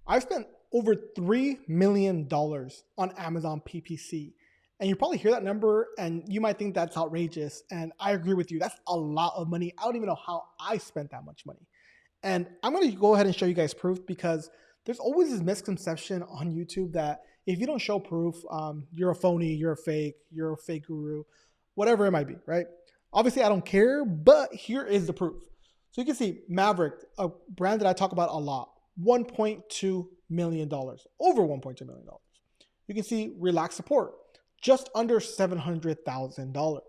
I've spent over $3 million on Amazon PPC. And you probably hear that number and you might think that's outrageous. And I agree with you. That's a lot of money. I don't even know how I spent that much money. And I'm going to go ahead and show you guys proof because there's always this misconception on YouTube that if you don't show proof, you're a phony, you're a fake guru, whatever it might be, right? Obviously, I don't care, but here is the proof. So you can see Maverick, a brand that I talk about a lot, $1.2 million, over $1.2 million. You can see Relax Support, just under $700,000.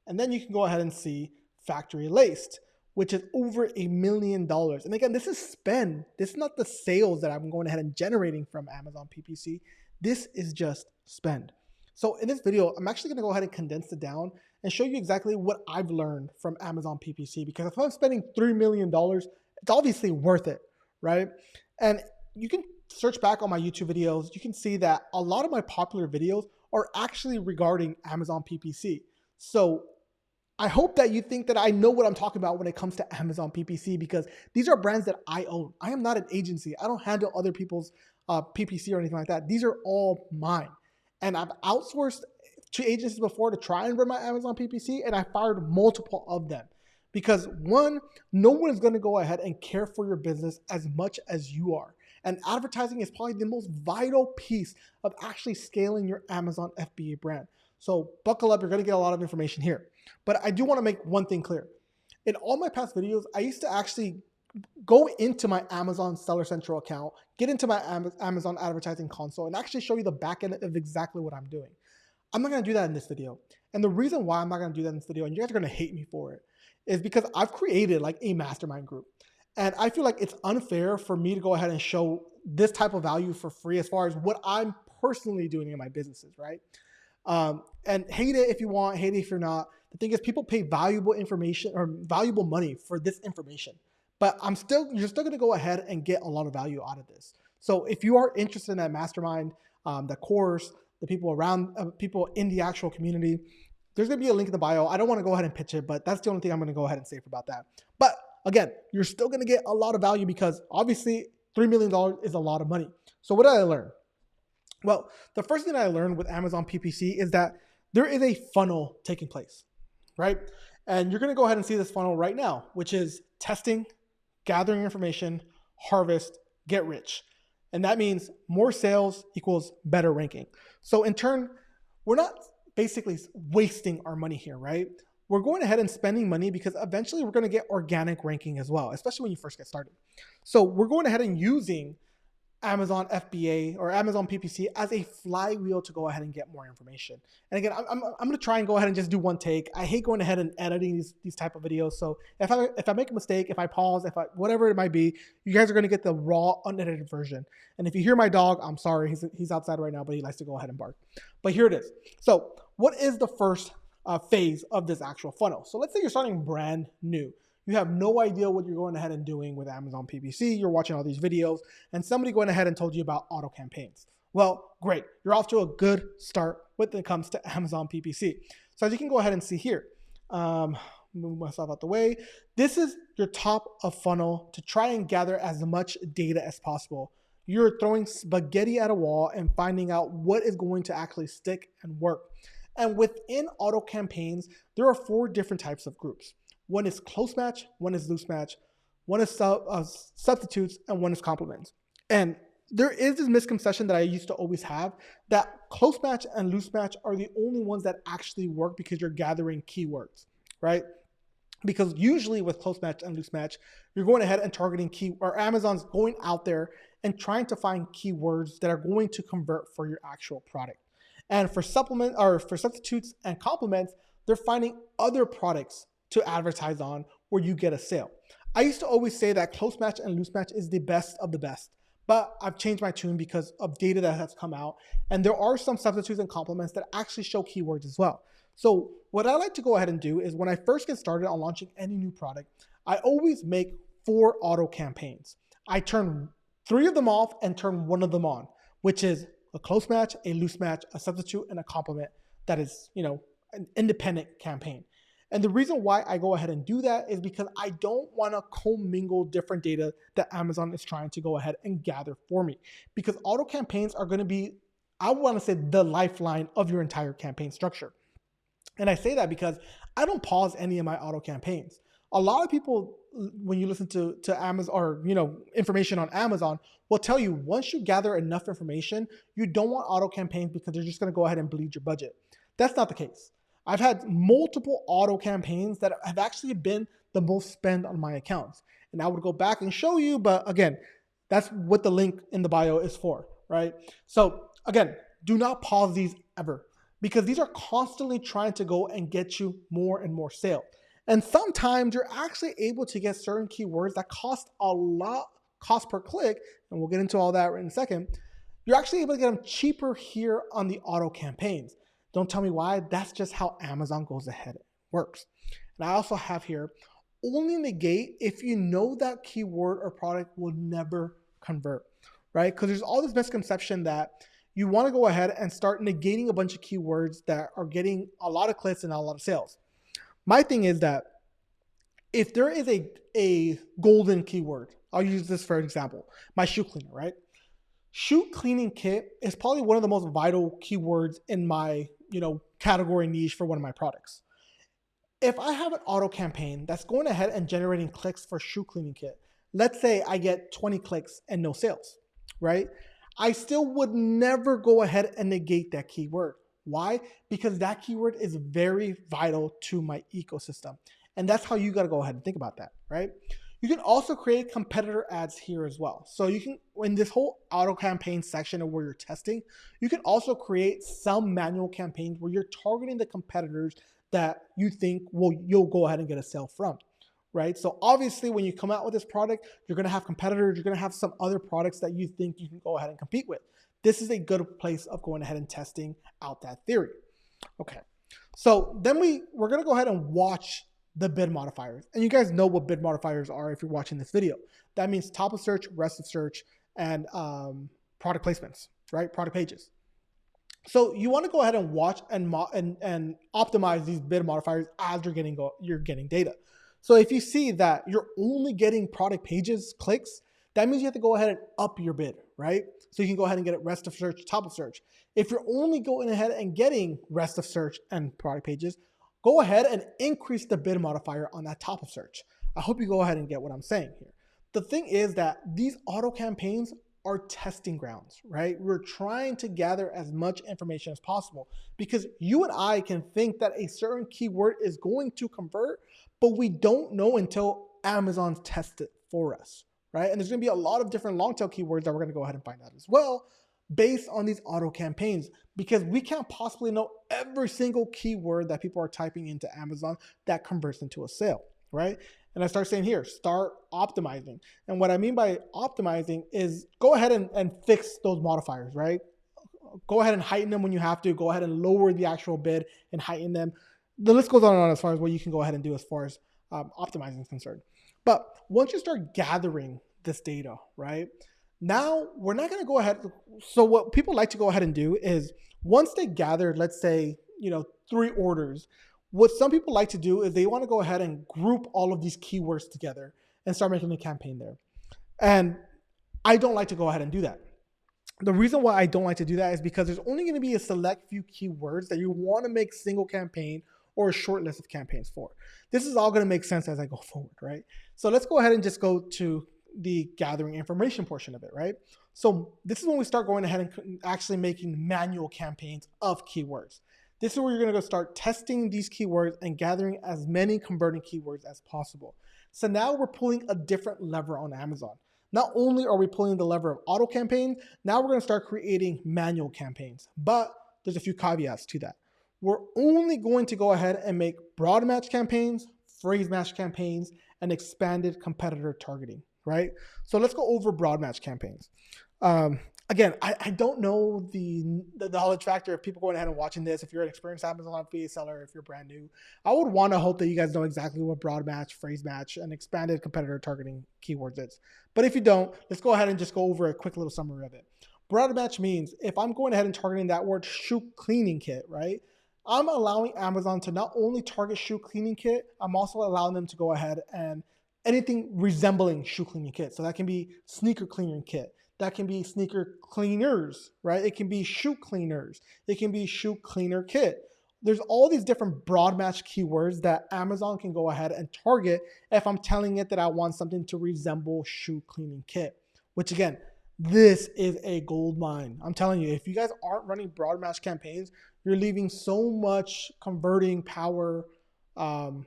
And then you can go ahead and see Factory Laced, which is over $1 million. And again, this is spend. This is not the sales that I'm going ahead and generating from Amazon PPC. This is just spend. So in this video, I'm actually going to go ahead and condense it down and show you exactly what I've learned from Amazon PPC. Because if I'm spending $3 million, it's obviously worth it, right? And you can search back on my YouTube videos. You can see that a lot of my popular videos are actually regarding Amazon PPC. So I hope that you think that I know what I'm talking about when it comes to Amazon PPC, because these are brands that I own. I am not an agency. I don't handle other people's PPC or anything like that. These are all mine. And I've outsourced to agencies before to try and run my Amazon PPC, and I fired multiple of them. Because one, no one is going to go ahead and care for your business as much as you are. And advertising is probably the most vital piece of actually scaling your Amazon FBA brand. So buckle up, you're going to get a lot of information here. But I do want to make one thing clear. In all my past videos, I used to actually go into my Amazon Seller Central account, get into my Amazon advertising console, and actually show you the back end of exactly what I'm doing. I'm not going to do that in this video. And the reason why I'm not going to do that in this video, and you guys are going to hate me for it, is because I've created like a mastermind group. And I feel like it's unfair for me to go ahead and show this type of value for free as far as what I'm personally doing in my businesses, right? And hate it if you want, hate it if you're not. The thing is, people pay valuable information or valuable money for this information. But you're still going to go ahead and get a lot of value out of this. So if you are interested in that mastermind, the course, the people around, people in the actual community, there's going to be a link in the bio. I don't want to go ahead and pitch it, but that's the only thing I'm going to go ahead and say about that. But again, you're still going to get a lot of value because obviously $3 million is a lot of money. So what did I learn? Well, the first thing I learned with Amazon PPC is that there is a funnel taking place, right? And you're going to go ahead and see this funnel right now, which is testing, gathering information, harvest, get rich. And that means more sales equals better ranking. So in turn, we're not basically wasting our money here, right? We're going ahead and spending money because eventually we're going to get organic ranking as well, especially when you first get started. So we're going ahead and using Amazon FBA or Amazon PPC as a flywheel to go ahead and get more information. And again, I'm going to try and go ahead and just do one take. I hate going ahead and editing these type of videos. So if I make a mistake, if I pause, whatever it might be, you guys are going to get the raw, unedited version. And if you hear my dog, I'm sorry, he's outside right now, but he likes to go ahead and bark. But here it is. So what is the first phase of this actual funnel? So let's say you're starting brand new. You have no idea what you're going ahead and doing with Amazon PPC. You're watching all these videos and somebody went ahead and told you about auto campaigns. Well, great. You're off to a good start when it comes to Amazon PPC. So as you can go ahead and see here, move myself out the way. This is your top of funnel to try and gather as much data as possible. You're throwing spaghetti at a wall and finding out what is going to actually stick and work. And within auto campaigns, there are 4 different types of groups. One is close match, one is loose match, one is substitutes, and one is complements. And there is this misconception that I used to always have that close match and loose match are the only ones that actually work because you're gathering keywords, right? Because usually with close match and loose match, you're going ahead and targeting Amazon's going out there and trying to find keywords that are going to convert for your actual product. And for substitutes and complements, they're finding other products to advertise on where you get a sale. I used to always say that close match and loose match is the best of the best, but I've changed my tune because of data that has come out. And there are some substitutes and complements that actually show keywords as well. So what I like to go ahead and do is when I first get started on launching any new product, I always make 4 auto campaigns. I turn 3 of them off and turn 1 of them on, which is a close match, a loose match, a substitute, and a complement that is, an independent campaign. And the reason why I go ahead and do that is because I don't want to commingle different data that Amazon is trying to go ahead and gather for me. Because auto campaigns are going to be, I want to say, the lifeline of your entire campaign structure. And I say that because I don't pause any of my auto campaigns. A lot of people, when you listen to Amazon or information on Amazon, will tell you once you gather enough information, you don't want auto campaigns because they're just going to go ahead and bleed your budget. That's not the case. I've had multiple auto campaigns that have actually been the most spend on my accounts. And I would go back and show you, but again, that's what the link in the bio is for, right? So again, do not pause these ever, because these are constantly trying to go and get you more and more sales. And sometimes you're actually able to get certain keywords that cost a lot, cost per click, and we'll get into all that in a second. You're actually able to get them cheaper here on the auto campaigns. Don't tell me why. That's just how Amazon goes ahead and works. And I also have here, only negate if you know that keyword or product will never convert, right? Because there's all this misconception that you want to go ahead and start negating a bunch of keywords that are getting a lot of clicks and not a lot of sales. My thing is that if there is a golden keyword, I'll use this for example, my shoe cleaner, right? Shoe cleaning kit is probably one of the most vital keywords in my category niche for one of my products. If I have an auto campaign that's going ahead and generating clicks for shoe cleaning kit, let's say I get 20 clicks and no sales, right? I still would never go ahead and negate that keyword. Why? Because that keyword is very vital to my ecosystem. And that's how you got to go ahead and think about that, right? You can also create competitor ads here as well. So you can, in this whole auto campaign section of where you're testing, you can also create some manual campaigns where you're targeting the competitors that you think you'll go ahead and get a sale from, right? So obviously when you come out with this product, you're going to have competitors, you're going to have some other products that you think you can go ahead and compete with. This is a good place of going ahead and testing out that theory. Okay, so then we're going to go ahead and watch the bid modifiers. And you guys know what bid modifiers are if you're watching this video. That means top of search, rest of search, and product placements, right? Product pages. So you want to go ahead and watch and optimize these bid modifiers as you're getting data. So if you see that you're only getting product pages clicks, that means you have to go ahead and up your bid, right? So you can go ahead and get it rest of search, top of search. If you're only going ahead and getting rest of search and product pages, go ahead and increase the bid modifier on that top of search. I hope you go ahead and get what I'm saying here. The thing is that these auto campaigns are testing grounds, right? We're trying to gather as much information as possible because you and I can think that a certain keyword is going to convert, but we don't know until Amazon tests it for us, right? And there's going to be a lot of different long tail keywords that we're going to go ahead and find out as well based on these auto campaigns, because we can't possibly know every single keyword that people are typing into Amazon that converts into a sale, right? And I start saying here, start optimizing. And what I mean by optimizing is go ahead and fix those modifiers, right? Go ahead and heighten them when you have to. Go ahead and lower the actual bid and heighten them. The list goes on and on as far as what you can go ahead and do as far as optimizing is concerned. But once you start gathering this data, right? Now we're not going to go ahead. So what people like to go ahead and do is once they gather, let's say, 3 orders, what some people like to do is they want to go ahead and group all of these keywords together and start making a campaign there. And I don't like to go ahead and do that. The reason why I don't like to do that is because there's only going to be a select few keywords that you want to make single campaign or a short list of campaigns for. This is all going to make sense as I go forward, right? So let's go ahead and just go to the gathering information portion of it, right? So this is when we start going ahead and actually making manual campaigns of keywords. This is where you're going to go start testing these keywords and gathering as many converting keywords as possible. So now we're pulling a different lever on Amazon. Not only are we pulling the lever of auto campaigns, now we're going to start creating manual campaigns. But there's a few caveats to that. We're only going to go ahead and make broad match campaigns, phrase match campaigns, and expanded competitor targeting, right? So let's go over broad match campaigns. Again, I don't know the knowledge factor of people going ahead and watching this. If you're an experienced Amazon affiliate seller, if you're brand new, I would want to hope that you guys know exactly what broad match, phrase match, and expanded competitor targeting keywords is. But if you don't, let's go ahead and just go over a quick little summary of it. Broad match means if I'm going ahead and targeting that word shoe cleaning kit, right? I'm allowing Amazon to not only target shoe cleaning kit, I'm also allowing them to go ahead and anything resembling shoe cleaning kit. So that can be sneaker cleaning kit. That can be sneaker cleaners, right? It can be shoe cleaners. It can be shoe cleaner kit. There's all these different broad match keywords that Amazon can go ahead and target if I'm telling it that I want something to resemble shoe cleaning kit, which again, this is a gold mine. I'm telling you, if you guys aren't running broad match campaigns, you're leaving so much converting power on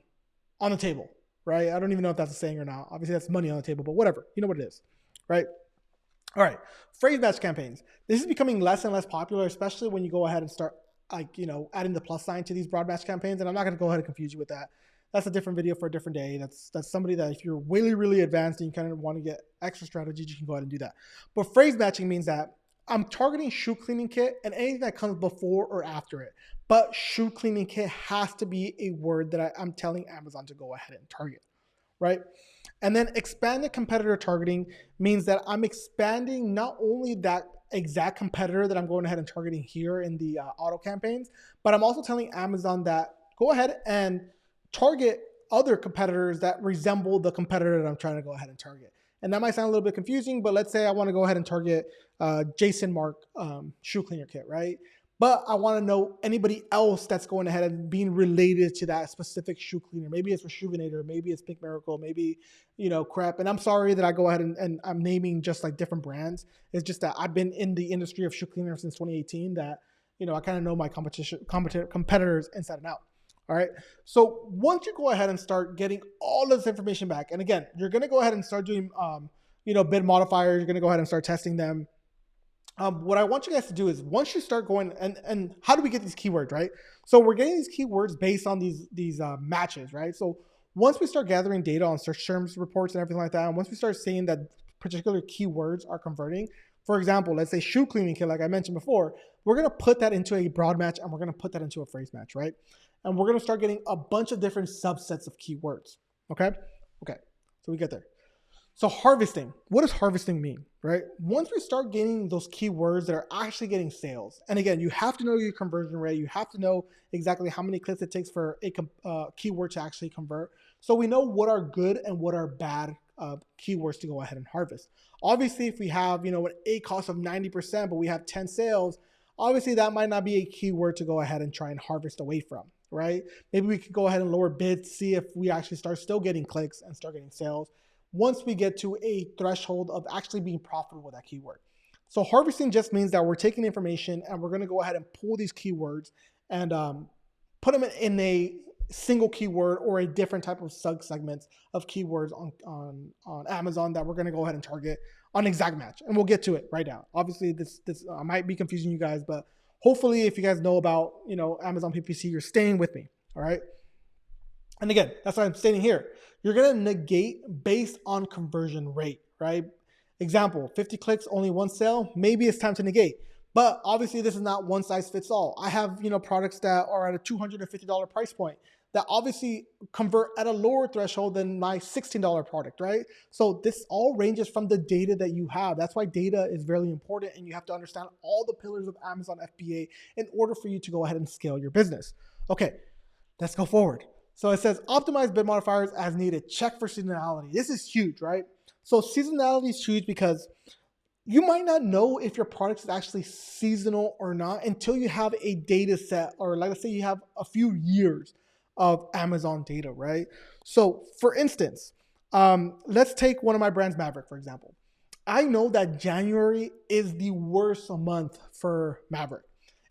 the table, right? I don't even know if that's a saying or not. Obviously, that's money on the table, but whatever. You know what it is, right? All right, phrase match campaigns. This is becoming less and less popular, especially when you go ahead and start adding the plus sign to these broad match campaigns. And I'm not going to go ahead and confuse you with that. That's a different video for a different day. That's somebody that if you're really, really advanced and you kind of want to get extra strategies, you can go ahead and do that. But phrase matching means that I'm targeting shoe cleaning kit and anything that comes before or after it. But shoe cleaning kit has to be a word that I'm telling Amazon to go ahead and target, right? And then expanded competitor targeting means that I'm expanding not only that exact competitor that I'm going ahead and targeting here in the auto campaigns, but I'm also telling Amazon that go ahead and target other competitors that resemble the competitor that I'm trying to go ahead and target. And that might sound a little bit confusing, but let's say I want to go ahead and target Jason Mark shoe cleaner kit, right? But I want to know anybody else that's going ahead and being related to that specific shoe cleaner. Maybe it's Rejuvenator, maybe it's Pink Miracle, maybe, Crep. And I'm sorry that I go ahead and I'm naming just like different brands. It's just that I've been in the industry of shoe cleaner since 2018 that, I kind of know my competitors inside and out. All right. So once you go ahead and start getting all this information back, and again, you're going to go ahead and start doing, bid modifiers. You're going to go ahead and start testing them. What I want you guys to do is once you start going and how do we get these keywords, right? So we're getting these keywords based on these matches, right? So once we start gathering data on search terms reports and everything like that, and once we start seeing that particular keywords are converting, for example, let's say shoe cleaning kit, like I mentioned before, we're going to put that into a broad match and we're going to put that into a phrase match, right? And we're going to start getting a bunch of different subsets of keywords, okay? Okay, so we get there. So harvesting, what does harvesting mean, right? Once we start getting those keywords that are actually getting sales, and again, you have to know your conversion rate. You have to know exactly how many clicks it takes for a keyword to actually convert. So we know what are good and what are bad keywords to go ahead and harvest. Obviously, if we have, an A cost of 90%, but we have 10 sales, obviously that might not be a keyword to go ahead and try and harvest away from, right? Maybe we could go ahead and lower bids, see if we actually start still getting clicks and start getting sales once we get to a threshold of actually being profitable with that keyword. So harvesting just means that we're taking information and we're going to go ahead and pull these keywords and put them in a single keyword or a different type of sub-segments of keywords on Amazon that we're going to go ahead and target on exact match. And we'll get to it right now. Obviously, this might be confusing you guys, but hopefully if you guys know about, Amazon PPC, you're staying with me, all right? And again, that's what I'm stating here. You're going to negate based on conversion rate, right? Example, 50 clicks, only one sale. Maybe it's time to negate. But obviously, this is not one size fits all. I have, products that are at a $250 price point that obviously convert at a lower threshold than my $16 product, right? So this all ranges from the data that you have. That's why data is very important, and you have to understand all the pillars of Amazon FBA in order for you to go ahead and scale your business. Okay, let's go forward. So it says optimize bid modifiers as needed. Check for seasonality. This is huge, right? So seasonality is huge because you might not know if your product is actually seasonal or not until you have a data set, or like, let's say you have a few years of Amazon data, right? So for instance, let's take one of my brands, Maverick, for example. I know that January is the worst month for Maverick.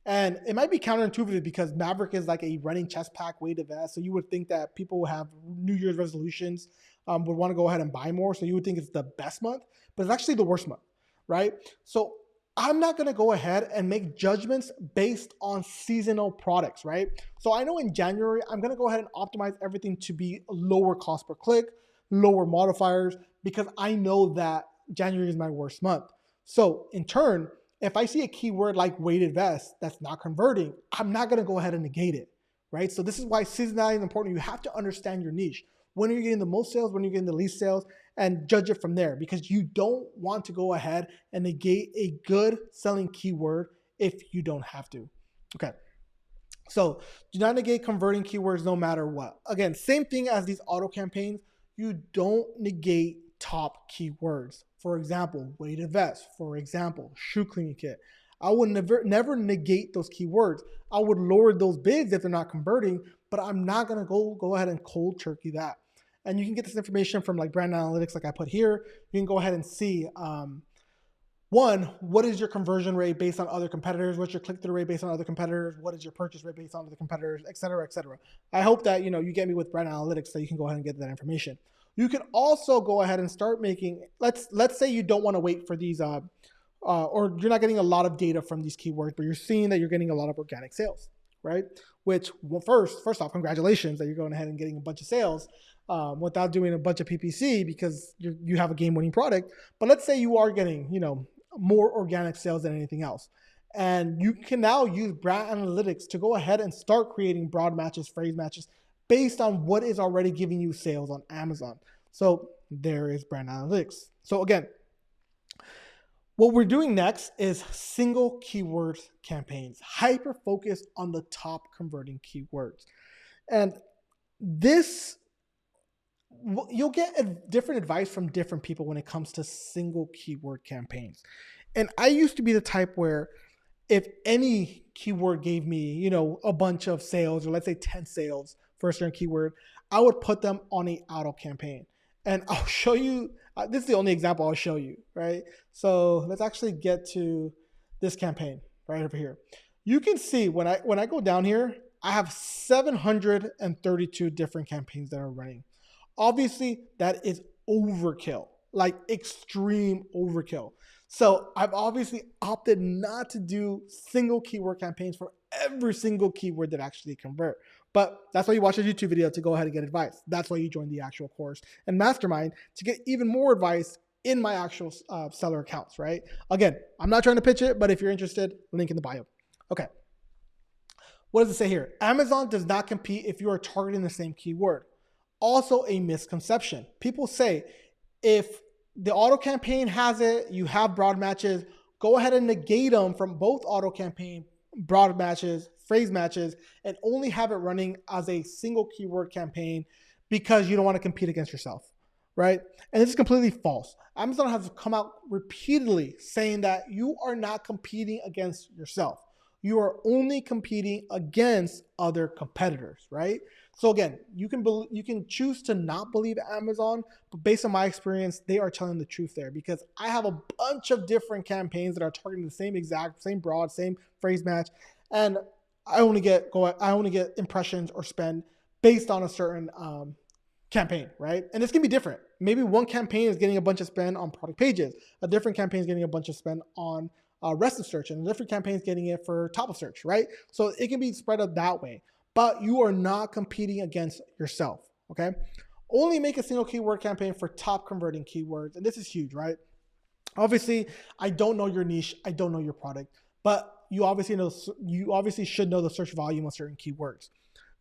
And it might be counterintuitive because Maverick is like a running chest pack weighted vest. So you would think that people who have New Year's resolutions would want to go ahead and buy more. So you would think it's the best month, but it's actually the worst month, right? So I'm not going to go ahead and make judgments based on seasonal products, right? So I know in January, I'm going to go ahead and optimize everything to be lower cost per click, lower modifiers, because I know that January is my worst month. So in turn, if I see a keyword like weighted vest that's not converting, I'm not going to go ahead and negate it, right? So this is why seasonality is important. You have to understand your niche. When are you getting the most sales? When are you getting the least sales? And judge it from there, because you don't want to go ahead and negate a good selling keyword if you don't have to. Okay. So do not negate converting keywords no matter what. Again, same thing as these auto campaigns. You don't negate top keywords. For example, weighted vest. For example, shoe cleaning kit. I would never negate those keywords. I would lower those bids if they're not converting, but I'm not gonna go ahead and cold turkey that. And you can get this information from like brand analytics, like I put here. You can go ahead and see. One, what is your conversion rate based on other competitors? What's your click-through rate based on other competitors? What is your purchase rate based on other competitors, et cetera, et cetera. I hope that you get me with brand analytics so you can go ahead and get that information. You can also go ahead and start making, let's say you don't want to wait for these, or you're not getting a lot of data from these keywords, but you're seeing that you're getting a lot of organic sales, right? Which, well, first off, congratulations that you're going ahead and getting a bunch of sales without doing a bunch of PPC because you have a game-winning product. But let's say you are getting, more organic sales than anything else. And you can now use brand analytics to go ahead and start creating broad matches, phrase matches based on what is already giving you sales on Amazon. So there is brand analytics. So again, what we're doing next is single keyword campaigns, hyper focused on the top converting keywords. And this, you'll get different advice from different people when it comes to single keyword campaigns. And I used to be the type where if any keyword gave me, a bunch of sales, or let's say 10 sales for a certain keyword, I would put them on an auto campaign. And I'll show you, this is the only example I'll show you, right? So let's actually get to this campaign right over here. You can see when I go down here, I have 732 different campaigns that are running. Obviously, that is overkill, like extreme overkill. So I've obviously opted not to do single keyword campaigns for every single keyword that actually convert. But that's why you watch a YouTube video, to go ahead and get advice. That's why you join the actual course and mastermind, to get even more advice in my actual seller accounts, right? Again, I'm not trying to pitch it, but if you're interested, link in the bio. Okay. What does it say here? Amazon does not compete if you are targeting the same keyword. Also a misconception. People say if the auto campaign has it, you have broad matches, go ahead and negate them from both auto campaign, broad matches, phrase matches, and only have it running as a single keyword campaign because you don't want to compete against yourself, right? And this is completely false. Amazon has come out repeatedly saying that you are not competing against yourself. You are only competing against other competitors, right? So again, you can choose to not believe Amazon, but based on my experience, they are telling the truth there, because I have a bunch of different campaigns that are targeting the same broad, same phrase match, and I only get impressions or spend based on a certain campaign, right? And this can be different. Maybe one campaign is getting a bunch of spend on product pages, a different campaign is getting a bunch of spend on rest of search, and a different campaign is getting it for top of search, right? So it can be spread out that way. But you are not competing against yourself, okay? Only make a single keyword campaign for top converting keywords. And this is huge, right? Obviously, I don't know your niche. I don't know your product, but you obviously should know the search volume of certain keywords.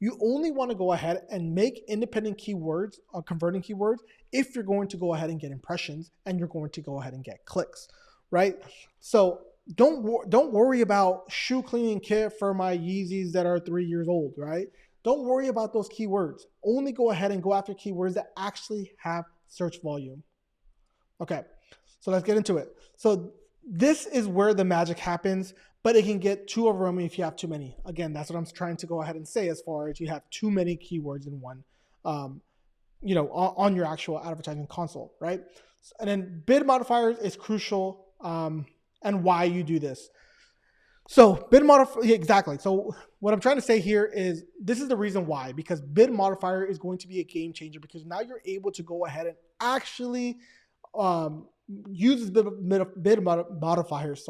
You only want to go ahead and make independent keywords, converting keywords, if you're going to go ahead and get impressions and you're going to go ahead and get clicks, right? So don't worry about shoe cleaning kit for my Yeezys that are 3 years old, right? Don't worry about those keywords. Only go ahead and go after keywords that actually have search volume. Okay, so let's get into it. So this is where the magic happens, but it can get too overwhelming if you have too many. Again, that's what I'm trying to go ahead and say, as far as you have too many keywords in one, on your actual advertising console, right? And then bid modifiers is crucial, and why you do this. So bid modifier, exactly. So what I'm trying to say here is this is the reason why, because bid modifier is going to be a game changer, because now you're able to go ahead and actually use bid modifiers,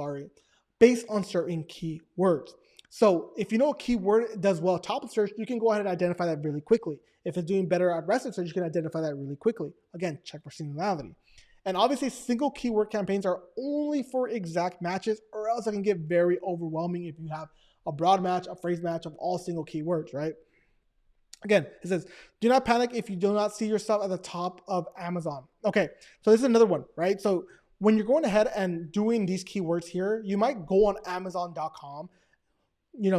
based on certain keywords. So if you know a keyword does well at top of search, you can go ahead and identify that really quickly. If it's doing better at rest of search, you can identify that really quickly. Again, check for seasonality. And obviously, single keyword campaigns are only for exact matches, or else it can get very overwhelming if you have a broad match, a phrase match of all single keywords, right? Again, it says, do not panic if you do not see yourself at the top of Amazon. Okay, so this is another one, right? So when you're going ahead and doing these keywords here, you might go on Amazon.com,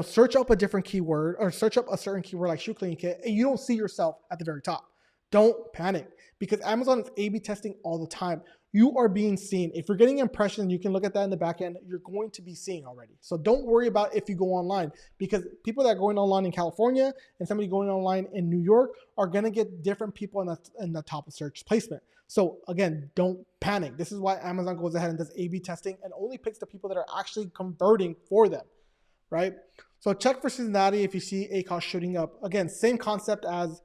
search up a different keyword or search up a certain keyword like shoe cleaning kit, and you don't see yourself at the very top. Don't panic, because Amazon is A/B testing all the time. You are being seen. If you're getting impressions, you can look at that in the back end. You're going to be seen already. So don't worry about if you go online, because people that are going online in California and somebody going online in New York are going to get different people in the top of search placement. So again, don't panic. This is why Amazon goes ahead and does A/B testing and only picks the people that are actually converting for them, right? So check for seasonality if you see ACOS shooting up. Again, same concept as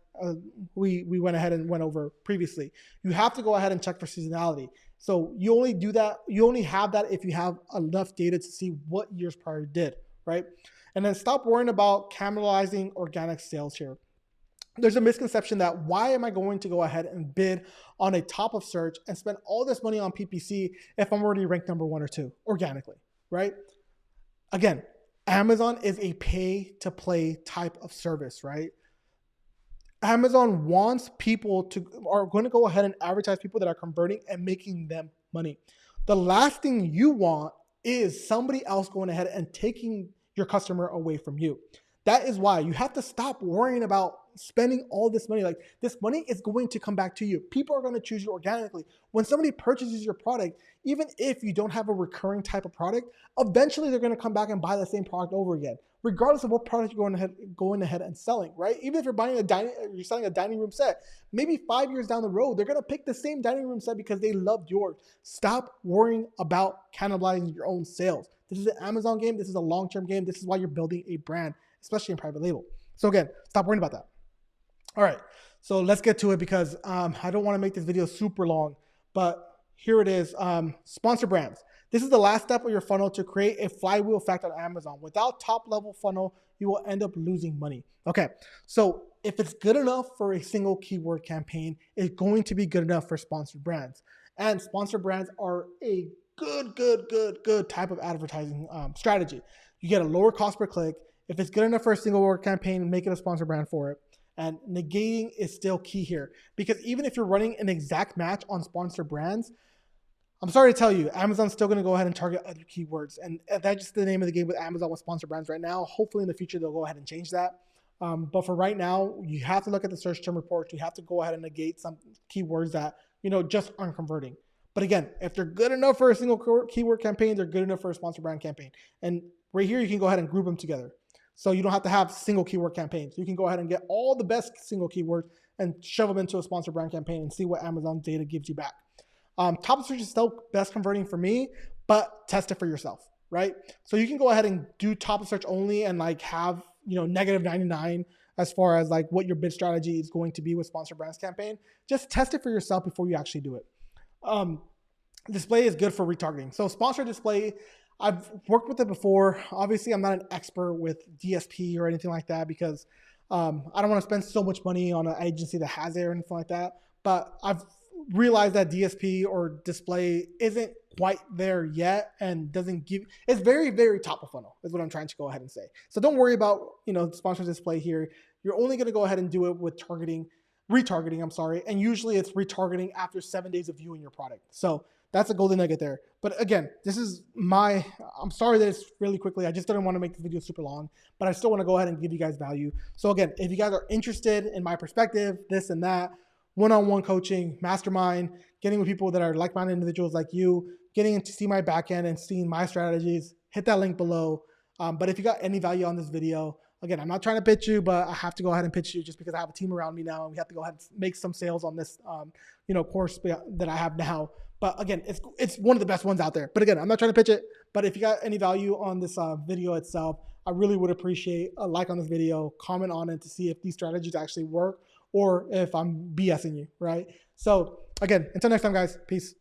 we went ahead and went over previously. You have to go ahead and check for seasonality. So you only do that, you only have that if you have enough data to see what years prior did, right? And then stop worrying about cannibalizing organic sales here. There's a misconception that why am I going to go ahead and bid on a top of search and spend all this money on PPC if I'm already ranked number 1 or 2 organically, right? Again, Amazon is a pay to play type of service, right? Amazon wants people are going to go ahead and advertise people that are converting and making them money. The last thing you want is somebody else going ahead and taking your customer away from you. That is why you have to stop worrying about spending all this money. Like, this money is going to come back to you. People are going to choose you organically. When somebody purchases your product, even if you don't have a recurring type of product, eventually they're going to come back and buy the same product over again, regardless of what product you're going ahead and selling, right? Even if you're selling a dining room set, maybe 5 years down the road, they're going to pick the same dining room set because they loved yours. Stop worrying about cannibalizing your own sales. This is an Amazon game. This is a long-term game. This is why you're building a brand, especially in private label. So again, stop worrying about that. All right, so let's get to it, because I don't want to make this video super long, but here it is. Sponsor brands. This is the last step of your funnel to create a flywheel effect on Amazon. Without top level funnel, you will end up losing money. Okay, so if it's good enough for a single keyword campaign, it's going to be good enough for sponsored brands. And sponsored brands are a good type of advertising strategy. You get a lower cost per click. If it's good enough for a single word campaign, make it a sponsor brand for it. And negating is still key here, because even if you're running an exact match on sponsored brands, I'm sorry to tell you, Amazon's still going to go ahead and target other keywords. And that's just the name of the game with Amazon with sponsored brands right now. Hopefully in the future, they'll go ahead and change that. But for right now, you have to look at the search term reports. You have to go ahead and negate some keywords that, just aren't converting. But again, if they're good enough for a single keyword campaign, they're good enough for a sponsored brand campaign. And right here, you can go ahead and group them together. So you don't have to have single keyword campaigns. You can go ahead and get all the best single keywords and shove them into a sponsored brand campaign and see what Amazon data gives you back. Top search is still best converting for me, but test it for yourself, right? So you can go ahead and do top of search only and like have, negative 99 as far as like what your bid strategy is going to be with sponsored brands campaign. Just test it for yourself before you actually do it. Display is good for retargeting. So sponsored display, I've worked with it before. Obviously, I'm not an expert with DSP or anything like that, because I don't want to spend so much money on an agency that has it or anything like that. But I've realized that DSP or display isn't quite there yet and it's very, very top of funnel is what I'm trying to go ahead and say. So don't worry about, sponsored display here. You're only going to go ahead and do it with retargeting, and usually it's retargeting after 7 days of viewing your product. So that's a golden nugget there. But again, I'm sorry that it's really quickly. I just didn't want to make this video super long, but I still want to go ahead and give you guys value. So again, if you guys are interested in my perspective, this and that, one-on-one coaching, mastermind, getting with people that are like-minded individuals like you, getting to see my back end and seeing my strategies, hit that link below. But if you got any value on this video, again, I'm not trying to pitch you, but I have to go ahead and pitch you just because I have a team around me now, and we have to go ahead and make some sales on this, course that I have now. But again, it's one of the best ones out there. But again, I'm not trying to pitch it. But if you got any value on this video itself, I really would appreciate a like on this video, comment on it to see if these strategies actually work or if I'm BSing you, right? So again, until next time, guys, peace.